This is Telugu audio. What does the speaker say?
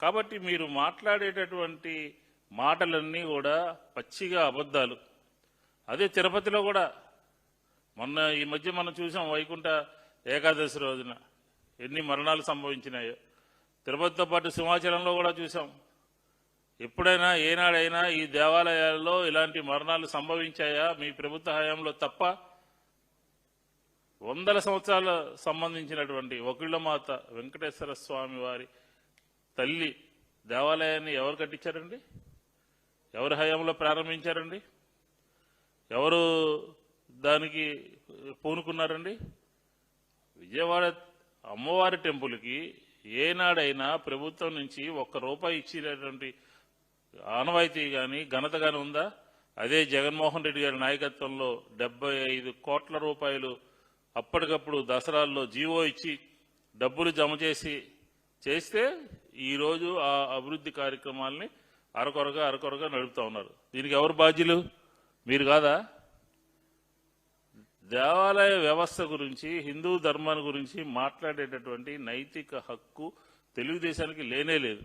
కాబట్టి మీరు మాట్లాడేటటువంటి మాటలన్నీ కూడా పచ్చిగా అబద్ధాలు. అదే తిరుపతిలో కూడా మొన్న ఈ మధ్య మనం చూసాం, వైకుంఠ ఏకాదశి రోజున ఎన్ని మరణాలు సంభవించినాయో. తిరుపతితో పాటు సింహాచలంలో కూడా చూసాం. ఎప్పుడైనా ఏనాడైనా ఈ దేవాలయాల్లో ఇలాంటి మరణాలు సంభవించాయా మీ ప్రభుత్వ హయాంలో తప్ప? వందల సంవత్సరాల సంబంధించినటువంటి ఒకిళ్ళమాత వెంకటేశ్వర స్వామి వారి తల్లి దేవాలయాన్ని ఎవరు కట్టించారండి? ఎవరి హయాంలో ప్రారంభించారండి? ఎవరు దానికి పూనుకున్నారండి? విజయవాడ అమ్మవారి టెంపుల్కి ఏనాడైనా ప్రభుత్వం నుంచి ₹1 ఇచ్చినటువంటి ఆనవాయితీ కానీ ఘనత కానీ ఉందా? అదే జగన్మోహన్ రెడ్డి గారి నాయకత్వంలో 75 కోట్ల రూపాయలు అప్పటికప్పుడు దసరాల్లో జీవో ఇచ్చి డబ్బులు జమ చేస్తే ఈరోజు ఆ అభివృద్ధి కార్యక్రమాలని అరకొరగా నడుపుతా ఉన్నారు. దీనికి ఎవరు బాధ్యులు? మీరు కాదా? దేవాలయ వ్యవస్థ గురించి, హిందూ ధర్మాన్ని గురించి మాట్లాడేటటువంటి నైతిక హక్కు తెలుగుదేశానికి లేనే లేదు.